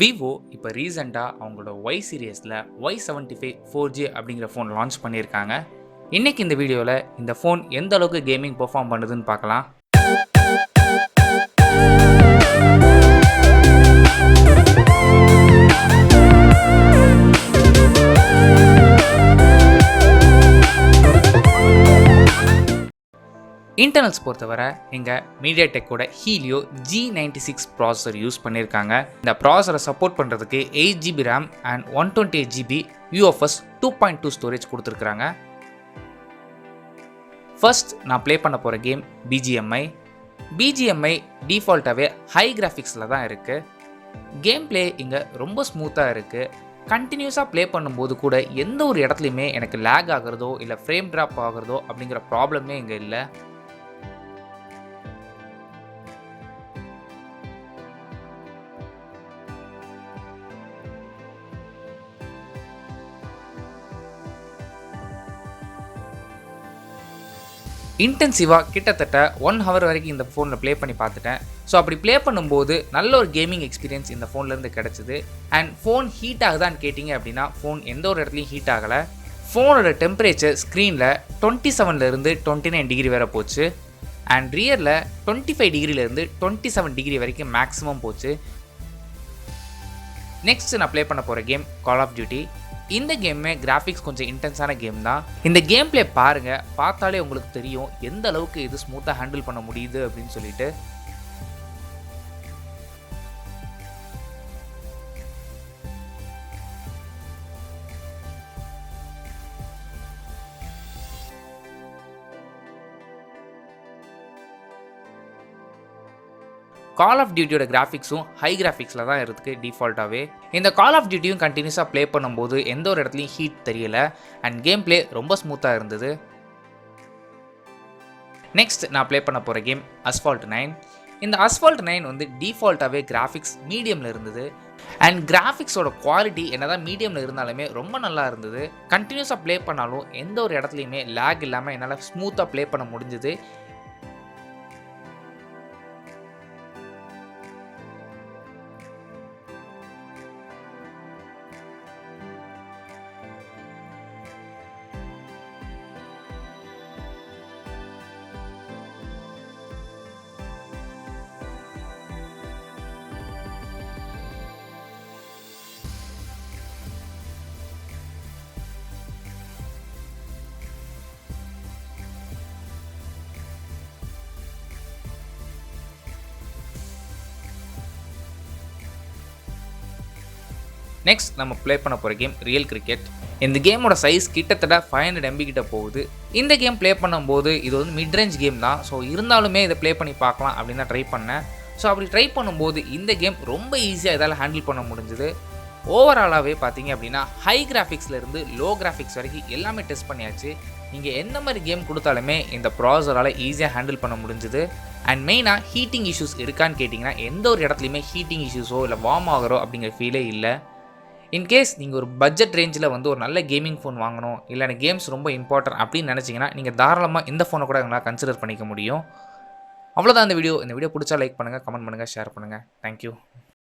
Vivo இப்போ ரீசெண்டாக அவங்களோட Y சீரியஸில் Y75 4G அப்படிங்கிற ஃபோன் லான்ச் பண்ணியிருக்காங்க. இன்னைக்கு இந்த வீடியோவில் இந்த ஃபோன் எந்த அளவுக்கு கேமிங் பெர்ஃபார்ம் பண்ணுதுன்னு பார்க்கலாம். இன்டர்னல்ஸ் பொறுத்தவரை இங்கே மீடியாடெக்கோட ஹீலியோ G96 ப்ராசஸர் யூஸ் பண்ணியிருக்காங்க. இந்த ப்ராசஸரை சப்போர்ட் பண்ணுறதுக்கு 8GB RAM and 128GB UFS 2.2 storage கொடுத்துருக்குறாங்க. ஃபர்ஸ்ட் நான் ப்ளே பண்ண போகிற கேம் BGMI டிஃபால்ட்டாகவே ஹை கிராஃபிக்ஸில் தான் இருக்குது. கேம் பிளே இங்கே ரொம்ப ஸ்மூத்தாக இருக்குது. கண்டினியூஸாக ப்ளே பண்ணும்போது கூட எந்த ஒரு இடத்துலையுமே எனக்கு லேக் ஆகிறதோ இல்லை ஃப்ரேம் ட்ராப் ஆகிறதோ அப்படிங்கிற ப்ராப்ளமே இங்கே இல்லை. இன்டென்சிவாக கிட்டத்தட்ட 1 ஹவர் வரைக்கும் இந்த ஃபோனில் ப்ளே பண்ணி பார்த்துட்டேன். ஸோ அப்படி ப்ளே பண்ணும்போது நல்ல ஒரு கேமிங் எக்ஸ்பீரியன்ஸ் இந்த ஃபோன்லேருந்து கிடச்சிது. அண்ட் ஃபோன் ஹீட் ஆகுதான்னு கேட்டிங்க அப்படின்னா ஃபோன் எந்த ஒரு இடத்துலையும் ஹீட் ஆகலை. ஃபோனோட டெம்பரேச்சர் ஸ்க்ரீனில் 27லேருந்து 29 டிகிரி வரை போச்சு. அண்ட் ரியரில் 25 டிகிரிலேருந்து 27 டிகிரி வரைக்கும் மேக்ஸிமம் போச்சு. நெக்ஸ்ட் நான் ப்ளே பண்ண போகிற கேம் கால் ஆஃப் டியூட்டி. இந்த கேமே கிராஃபிக்ஸ் கொஞ்சம் இன்டென்ஸான கேம் தான். இந்த கேம் பிளே பாருங்கள், பார்த்தாலே உங்களுக்கு தெரியும் எந்த அளவுக்கு இது ஸ்மூத்தாக ஹேண்டில் பண்ண முடியுது அப்படின்னு சொல்லிட்டு. கால் ஆஃப் டியூட்டியோட கிராஃபிக்ஸும் ஹை கிராஃபிக்ஸில் தான் இருக்குது டிஃபால்ட்டாகவே. இந்த கால் ஆஃப் டியூட்டியும் கண்டினியூஸாக ப்ளே பண்ணும்போது எந்த ஒரு இடத்துலையும் ஹீட் தெரியல அண்ட் கேம் பிளே ரொம்ப ஸ்மூத்தாக இருந்தது. நெக்ஸ்ட் நான் ப்ளே பண்ண போகிற கேம் Asphalt 9. இந்த Asphalt 9 வந்து டிஃபால்ட்டாகவே கிராஃபிக்ஸ் மீடியமில் இருந்தது. அண்ட் கிராஃபிக்ஸோட குவாலிட்டி என்ன தான் மீடியமில் இருந்தாலுமே ரொம்ப நல்லா இருந்தது. கண்டினியூஸாக ப்ளே பண்ணாலும் எந்த ஒரு இடத்துலையுமே லேக் இல்லாமல் என்னால் ஸ்மூத்தாக ப்ளே பண்ண முடிஞ்சுது. நெக்ஸ்ட் நம்ம ப்ளே பண்ண போகிற கேம் ரியல் கிரிக்கெட். இந்த கேமோட சைஸ் கிட்டத்தட்ட 500 MB கிட்ட போகுது. இந்த கேம் ப்ளே பண்ணும்போது இது வந்து மிட் ரேஞ்ச் கேம் தான். ஸோ இருந்தாலுமே இதை ப்ளே பண்ணி பார்க்கலாம் அப்படின்னு தான் ட்ரை பண்ணேன். ஸோ அப்படி ட்ரை பண்ணும்போது இந்த கேம் ரொம்ப ஈஸியாக இதால் ஹேண்டில் பண்ண முடிஞ்சுது. ஓவராலாகவே பார்த்தீங்க அப்படின்னா ஹை கிராஃபிக்ஸ்லேருந்து லோ கிராஃபிக்ஸ் வரைக்கும் எல்லாமே டெஸ்ட் பண்ணியாச்சு. நீங்கள் எந்த மாதிரி கேம் கொடுத்தாலுமே இந்த ப்ராசரால் ஈஸியாக ஹேண்டில் பண்ண முடிஞ்சுது. அண்ட் மெயினாக ஹீட்டிங் இஷ்யூஸ் இருக்கான்னு கேட்டிங்கன்னா எந்த ஒரு இடத்துலையுமே ஹீட்டிங் இஷ்யூஸோ இல்லை வார்ம் ஆகிறோ அப்படிங்கிற ஃபீலே இல்லை. இன்கேஸ் நீங்கள் ஒரு பட்ஜெட் ரேஞ்சில் வந்து ஒரு நல்ல கேமிங் ஃபோன் வாங்கணும், இல்லை எனக்கு கேம்ஸ் ரொம்ப இம்பார்ட்டன்ட் அப்படின்னு நினச்சிங்கன்னா நீங்கள் தாராளமாக இந்த ஃபோனை கூட எங்களால் கன்சிடர் பண்ணிக்க முடியும். அவ்வளோதான் இந்த வீடியோ பிடிச்சா லைக் பண்ணுங்கள், கமெண்ட் பண்ணுங்கள், ஷேர் பண்ணுங்கள். தேங்க்யூ.